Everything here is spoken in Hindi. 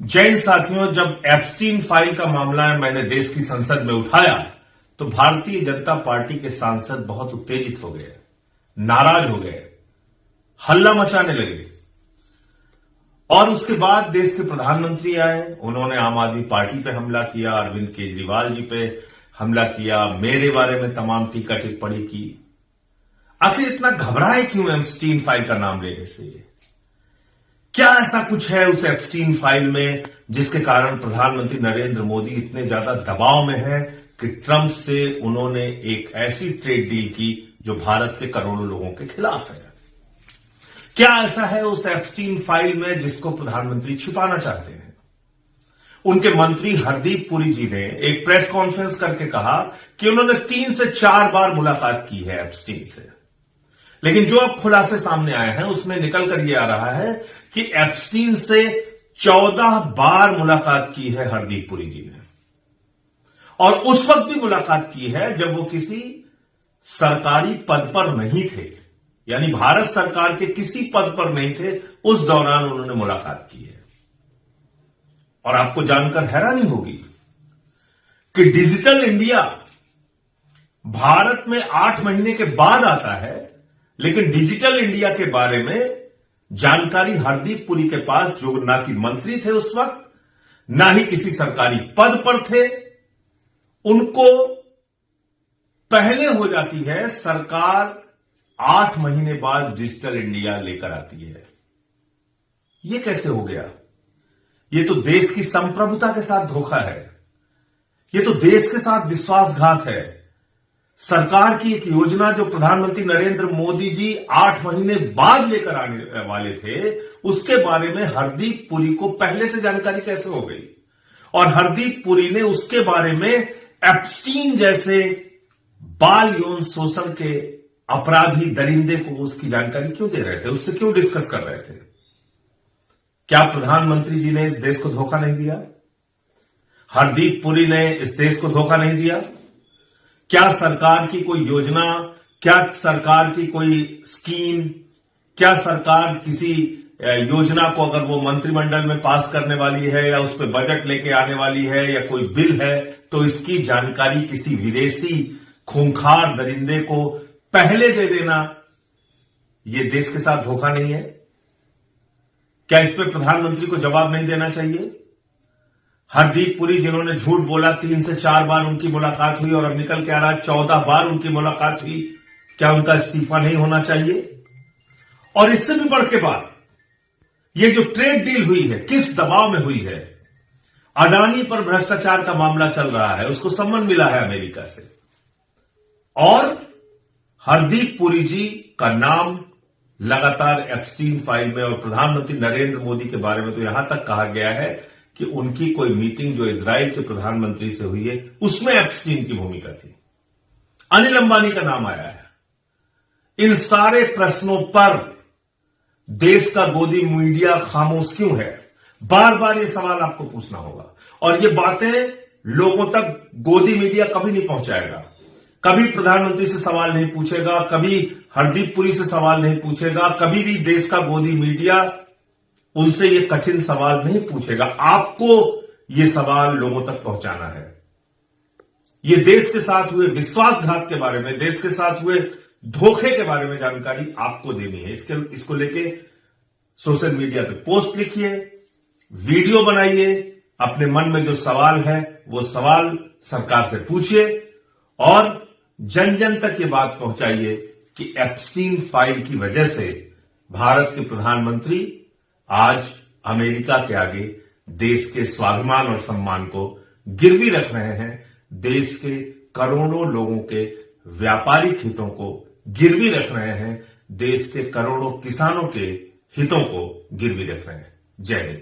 जय हिंद साथियों, जब एप्स्टीन फाइल का मामला मैंने देश की संसद में उठाया तो भारतीय जनता पार्टी के सांसद बहुत उत्तेजित हो गए, नाराज हो गए, हल्ला मचाने लगे। और उसके बाद देश के प्रधानमंत्री आए, उन्होंने आम आदमी पार्टी पे हमला किया, अरविंद केजरीवाल जी पे हमला किया, मेरे बारे में तमाम टीका टिप्पणी की। आखिर इतना घबराए क्यों एप्स्टीन फाइल का नाम लेने से? क्या ऐसा कुछ है उस एप्स्टीन फाइल में जिसके कारण प्रधानमंत्री नरेंद्र मोदी इतने ज्यादा दबाव में है कि ट्रंप से उन्होंने एक ऐसी ट्रेड डील की जो भारत के करोड़ों लोगों के खिलाफ है? क्या ऐसा है उस एप्स्टीन फाइल में जिसको प्रधानमंत्री छिपाना चाहते हैं? उनके मंत्री हरदीप पुरी जी ने एक प्रेस कॉन्फ्रेंस करके कहा कि उन्होंने 3 से 4 बार मुलाकात की है एप्स्टीन से। लेकिन जो अब खुलासे सामने आए हैं उसमें निकलकर यह आ रहा है कि एप्स्टीन से 14 बार मुलाकात की है हरदीप पुरी जी ने, और उस वक्त भी मुलाकात की है जब वो किसी सरकारी पद पर नहीं थे, यानी भारत सरकार के किसी पद पर नहीं थे, उस दौरान उन्होंने मुलाकात की है। और आपको जानकर हैरानी होगी कि डिजिटल इंडिया भारत में 8 महीने के बाद आता है, लेकिन डिजिटल इंडिया के बारे में जानकारी हरदीप पुरी के पास, जो ना कि मंत्री थे उस वक्त, ना ही किसी सरकारी पद पर थे, उनको पहले हो जाती है। सरकार 8 महीने बाद डिजिटल इंडिया लेकर आती है। यह कैसे हो गया? यह तो देश की संप्रभुता के साथ धोखा है, यह तो देश के साथ विश्वासघात है। सरकार की एक योजना जो प्रधानमंत्री नरेंद्र मोदी जी 8 महीने बाद लेकर आने वाले थे, उसके बारे में हरदीप पुरी को पहले से जानकारी कैसे हो गई? और हरदीप पुरी ने उसके बारे में एप्स्टीन जैसे बाल यौन शोषण के अपराधी दरिंदे को उसकी जानकारी क्यों दे रहे थे? उससे क्यों डिस्कस कर रहे थे? क्या प्रधानमंत्री जी ने इस देश को धोखा नहीं दिया? हरदीप पुरी ने इस देश को धोखा नहीं दिया? क्या सरकार की कोई योजना, क्या सरकार की कोई स्कीम, क्या सरकार किसी योजना को अगर वो मंत्रिमंडल में पास करने वाली है या उस पर बजट लेके आने वाली है या कोई बिल है, तो इसकी जानकारी किसी विदेशी खूंखार दरिंदे को पहले दे देना, ये देश के साथ धोखा नहीं है? क्या इस पर प्रधानमंत्री को जवाब नहीं देना चाहिए? हरदीप पुरी जिन्होंने झूठ बोला, 3 से 4 बार उनकी मुलाकात हुई और अब निकल के आ रहा 14 बार उनकी मुलाकात हुई, क्या उनका इस्तीफा नहीं होना चाहिए? और इससे भी बढ़ के बात, ये जो ट्रेड डील हुई है, किस दबाव में हुई है? अडानी पर भ्रष्टाचार का मामला चल रहा है, उसको सम्मन मिला है अमेरिका से, और हरदीप पुरी जी का नाम लगातार एप्स्टीन फाइल में, और प्रधानमंत्री नरेंद्र मोदी के बारे में तो यहां तक कहा गया है कि उनकी कोई मीटिंग जो इजराइल के प्रधानमंत्री से हुई है उसमें एप्स्टीन की भूमिका थी। अनिल अंबानी का नाम आया है। इन सारे प्रश्नों पर देश का गोदी मीडिया खामोश क्यों है? बार बार ये सवाल आपको पूछना होगा, और ये बातें लोगों तक गोदी मीडिया कभी नहीं पहुंचाएगा। कभी प्रधानमंत्री से सवाल नहीं पूछेगा, कभी हरदीप पुरी से सवाल नहीं पूछेगा, कभी भी देश का गोदी मीडिया उनसे ये कठिन सवाल नहीं पूछेगा। आपको ये सवाल लोगों तक पहुंचाना है। ये देश के साथ हुए विश्वासघात के बारे में, देश के साथ हुए धोखे के बारे में जानकारी आपको देनी है। इसको लेके सोशल मीडिया पे पोस्ट लिखिए, वीडियो बनाइए, अपने मन में जो सवाल है वो सवाल सरकार से पूछिए, और जन जन तक ये बात पहुंचाइए कि एप्स्टीन फाइल की वजह से भारत के प्रधानमंत्री आज अमेरिका के आगे देश के स्वाभिमान और सम्मान को गिरवी रख रहे हैं, देश के करोड़ों लोगों के व्यापारिक हितों को गिरवी रख रहे हैं, देश के करोड़ों किसानों के हितों को गिरवी रख रहे हैं। जय हिंद।